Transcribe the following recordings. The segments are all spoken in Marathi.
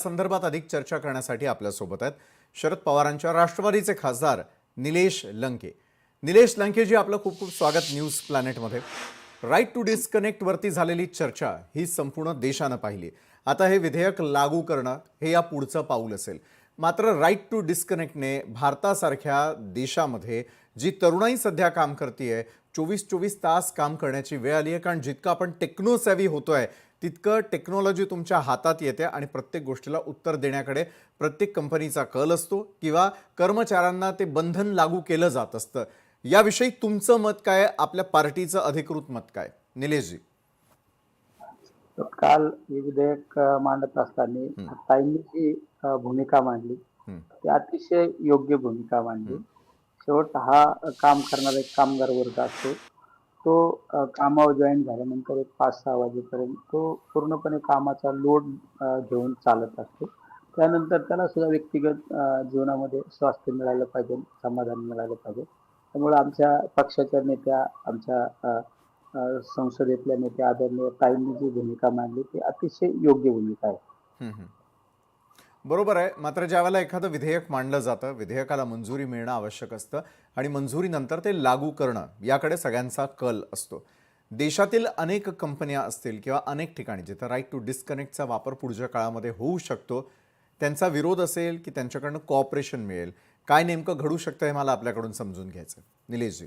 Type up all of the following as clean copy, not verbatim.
संदर्भात अधिक चर्चा करण्यासाठी आपल्या सोबत आहेत शरद पवारांच्या राष्ट्रवादीचे खासदार निलेश लंके. निलेश लंकेजी, आपलं खूप खूप स्वागत न्यूज प्लॅनेटमध्ये. राईट टू डिस्कनेक्ट वरती झालेली चर्चा ही संपूर्ण देशानं पाहिली. आता हे विधेयक लागू करणं हे या पुढचं पाऊल असेल. मात्र राईट टू डिस्कनेक्टने भारतासारख्या देशामध्ये जी तरुणाई सध्या काम करते, 24-24 तास काम करण्याची वेळ आली आहे. कारण जितकं आपण टेक्नो सेव्ही होतोय तितकं टेक्नॉलॉजी तुमच्या हातात येते आणि प्रत्येक गोष्टीला उत्तर देण्याकडे प्रत्येक कंपनीचा कल असतो किंवा कर्मचाऱ्यांना ते बंधन लागू केलं जात असतं. याविषयी तुमचं मत काय, आपल्या पार्टीचं अधिकृत मत काय निलेशजी? काल हे विधेयक मांडत असताना ताईंनी जी भूमिका मांडली ती अतिशय योग्य भूमिका मांडली. शेवट हा काम करणारा एक कामगार वर्ग असतो. तो कामावर जॉईन झाल्यानंतर एक 5-6 वाजेपर्यंत तो पूर्णपणे कामाचा लोड घेऊन चालत असतो. त्यानंतर त्याला सुद्धा व्यक्तिगत जीवनामध्ये स्वास्थ्य मिळालं पाहिजे, समाधान मिळालं पाहिजे. त्यामुळे आमच्या पक्षाच्या नेत्या, आमच्या संसदेतल्या नेत्या आदरणीय ताईंनी जी भूमिका मांडली ती अतिशय योग्य भूमिका आहे. बरोबर आहे. मात्र ज्यावेळेला एखादं विधेयक मांडलं जातं, विधेयकाला मंजुरी मिळणं आवश्यक असतं आणि मंजुरीनंतर ते लागू करणं याकडे सगळ्यांचा कल असतो. देशातील अनेक कंपन्या असतील किंवा अनेक ठिकाणी जिथं राईट टू डिस्कनेक्टचा वापर पुढच्या काळामध्ये होऊ शकतो, त्यांचा विरोध असेल की त्यांच्याकडनं कॉपरेशन मिळेल, काय नेमकं घडू शकतं हे मला आपल्याकडून समजून घ्यायचं. निलेशजी,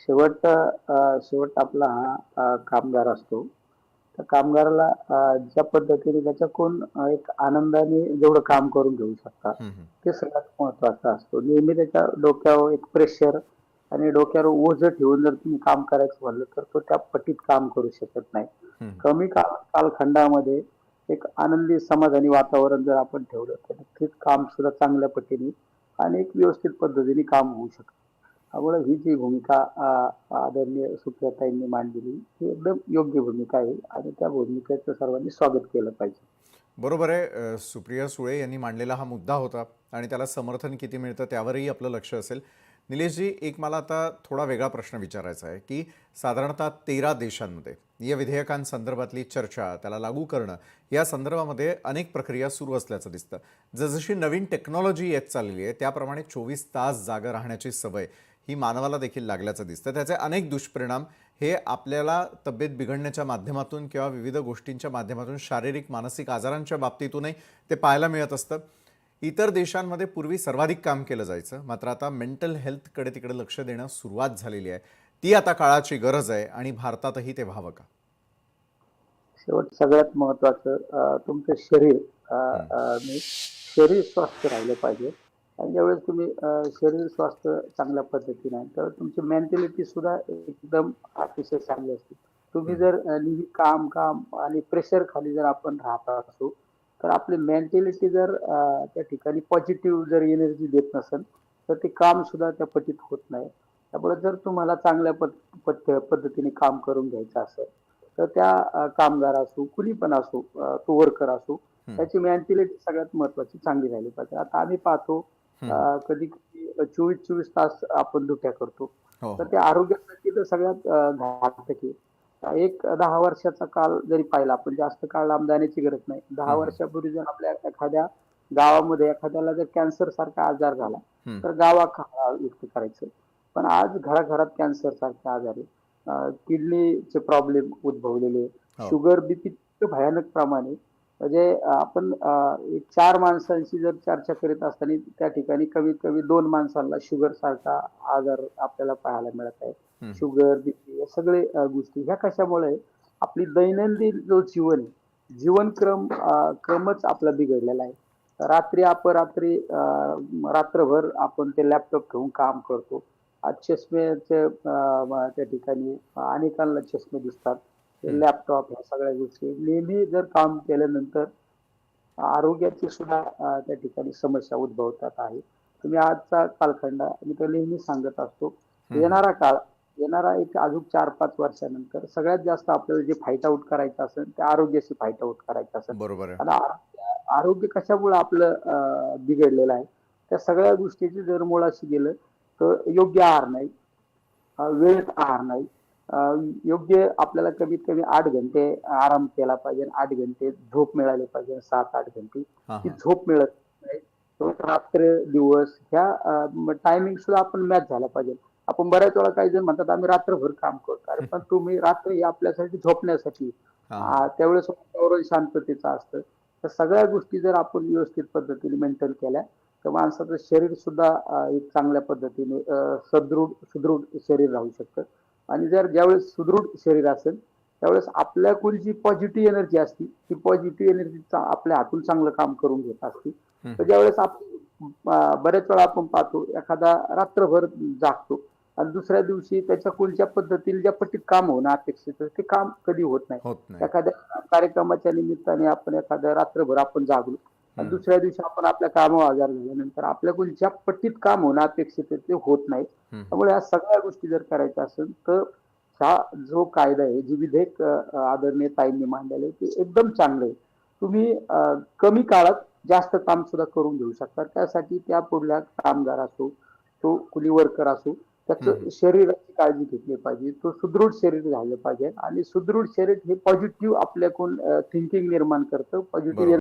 शेवट आपला हा कामगार असतो. त्या कामगाराला ज्या पद्धतीने त्याच्याकडून एक आनंदाने जेवढं काम करून घेऊ शकतात ते सगळ्यात महत्वाचं असतो. नेहमी त्याच्या डोक्यावर एक प्रेशर आणि डोक्यावर ओझं ठेवून जर तुम्ही काम करायचं म्हणलं तर तो त्या पटीत काम करू शकत नाही. कमी कालखंडामध्ये एक आनंदी समाधानी वातावरण जर आपण ठेवलं तर नक्कीच काम सुद्धा चांगल्या पटीने आणि एक व्यवस्थित पद्धतीने काम होऊ शकतं. त्यामुळे ही जी भूमिका आदरणीय सुप्रियाताईंनी मांडलेली ही एकदम योग्य भूमिका आहे आणि त्या भूमिकेचं सर्वांनी स्वागत केलं पाहिजे. बरोबर आहे. सुप्रिया सुळे यांनी मांडलेला हा मुद्दा होता आणि त्याला समर्थन किती मिळतं त्यावरही आपलं लक्ष असेल. निलेशजी, एक मला आता थोडा वेगळा प्रश्न विचारायचा आहे की साधारणतः 13 देशांमध्ये या विधेयकांसंदर्भातली चर्चा, त्याला लागू करणं या संदर्भामध्ये अनेक प्रक्रिया सुरू असल्याचं दिसतं. जसजशी नवीन टेक्नॉलॉजी येत चाललेली आहे त्याप्रमाणे 24 तास जागा राहण्याची सवय ही मानवाला देखील लागल्याचं दिसतं. त्याचे अनेक दुष्परिणाम हे आपल्याला तब्येत बिघडण्याच्या माध्यमातून किंवा विविध गोष्टींच्या माध्यमातून शारीरिक मानसिक आजारांच्या बाबतीतूनही ते पाहायला मिळत असतं. इतर देशांमध्ये पूर्वी सर्वाधिक काम केलं जायचं, मात्र आता मेंटल हेल्थकडे तिकडे लक्ष देणं सुरुवात झालेली आहे. ती आता काळाची गरज आहे आणि भारतातही ते व्हावं का? शेवट सगळ्यात महत्वाचं तुमचं शरीर स्वस्थ राहिलं पाहिजे. आणि ज्यावेळेस तुम्ही शरीर स्वास्थ्य चांगल्या पद्धतीने आहे तर तुमची मेंटॅलिटी सुद्धा एकदम अतिशय चांगली असते. तुम्ही जर नेहमी काम काम आणि प्रेशर खाली जर आपण राहत असू तर आपली मेंटॅलिटी जर त्या ठिकाणी पॉझिटिव्ह जर एनर्जी देत नसेल तर ते काम सुद्धा त्या पटीत होत नाही. त्यामुळे जर तुम्हाला चांगल्या पद्धतीने काम करून घ्यायचं असेल तर त्या कामगार असो, कुणी पण असो, तो वर्कर असो, त्याची मेंटॅलिटी सगळ्यात महत्वाची चांगली राहिली पाहिजे. आता आम्ही पाहतो कधी कधी 24-24 तास आपण ड्युट्या करतो तर त्या आरोग्यासाठी तर सगळ्यात घातक आहे. एक 10 वर्षाचा काळ जरी पाहिला आपण, जास्त काळ लांब जाण्याची गरज नाही. 10 वर्षापूर्वी जर आपल्या एखाद्या गावामध्ये एखाद्याला जर कॅन्सर सारखा आजार झाला तर गावात व्यक्त करायचं. पण आज घराघरात कॅन्सर सारखे आजार आहे, किडनीचे प्रॉब्लेम उद्भवलेले, शुगर, बीपी भयानक प्रमाणे. म्हणजे आपण 4 माणसांशी जर चर्चा करीत असताना त्या ठिकाणी कमीत कमी 2 माणसांना शुगर सारखा आजार आपल्याला पाहायला मिळत आहे. शुगर, बीपी या सगळे गोष्टी ह्या कशामुळे, आपली दैनंदिन जो क्रमच आपला बिघडलेला आहे. रात्री अपरात्री रात्रभर आपण ते लॅपटॉप घेऊन काम करतो. आज चष्म्याचे त्या ठिकाणी अनेकांना चष्मे दिसतात. लॅपटॉप ह्या सगळ्या गोष्टी नेहमी जर काम केल्यानंतर आरोग्याची सुद्धा त्या ठिकाणी समस्या उद्भवतात आहे. तुम्ही आजचा कालखंड मी तर नेहमी सांगत असतो, येणारा एक अजून 4-5 वर्षानंतर सगळ्यात जास्त आपल्याला जे फाईट आउट करायचं असेल त्या आरोग्याशी फाईट आउट करायचं असेल. बरोबर आहे. आरोग्य कशामुळे आपलं बिघडलेलं आहे, त्या सगळ्या गोष्टीची जर मुळाशी गेलं तर योग्य आहार नाही, वेळेत आहार नाही, योग्य आपल्याला कमीत कमी 8 घंटे आराम केला पाहिजे, 8 घंटे झोप मिळाली पाहिजे, 7-8 घंटे हां ती हां झोप मिळत नाही. तो रात्र दिवस ह्या टायमिंग सुद्धा आपण मॅच झाला पाहिजे. आपण बऱ्याच वेळा काही जण म्हणतात आम्ही रात्रभर काम करतो, अरे पण तुम्ही रात्र ही आपल्यासाठी झोपण्यासाठी, हां हां त्यावेळेस वातावरण शांततेचं असतं. तर सगळ्या गोष्टी जर आपण व्यवस्थित पद्धतीने मेंटेन केल्या तर माणसाचं शरीर सुद्धा एक चांगल्या पद्धतीने सुदृढ शरीर राहू शकतं. आणि जर ज्यावेळेस सुदृढ शरीर असेल त्यावेळेस आपल्याकडून जी पॉझिटिव्ह एनर्जी असते ती पॉझिटिव्ह एनर्जी आपल्या हातून चांगलं काम करून घेत असते. हं, तर हं. ज्यावेळेस बऱ्याच वेळा आपण पाहतो एखादा रात्रभर जागतो आणि दुसऱ्या दिवशी त्याच्या कोणत्या पद्धतीने ज्या पट्टीत काम होणं अपेक्षित आहे, ते काम कधी होत नाही. होत नाही. एखाद्या कार्यक्रमाच्या निमित्ताने आपण एखाद्या रात्रभर आपण जागलो आणि हं, दुसऱ्या दिवशी आपण आपल्या कामावर हजर झाल्यानंतर आपल्याकडून ज्या पट्टीत काम होणं अपेक्षित आहे ते होत नाही. हं, हं. त्यामुळे या सगळ्या गोष्टी जर करायच्या असेल तर हा जो कायदा आहे, जी विधेयक आदरणीय ताईंनी मांडलेलं आहे ते एकदम चांगलं आहे. तुम्ही कमी काळात जास्त काम सुद्धा करून घेऊ शकता. त्यासाठी त्या पुढल्या कामगार असो, तो कुली वर्कर असो, हं, त्याचं हं. शरीराची काळजी घेतली पाहिजे. तो सुदृढ शरीर झालं पाहिजे आणि सुदृढ शरीर हे पॉझिटिव्ह आपल्याकडून थिंकिंग निर्माण करतं, पॉझिटिव्ह बरोबर.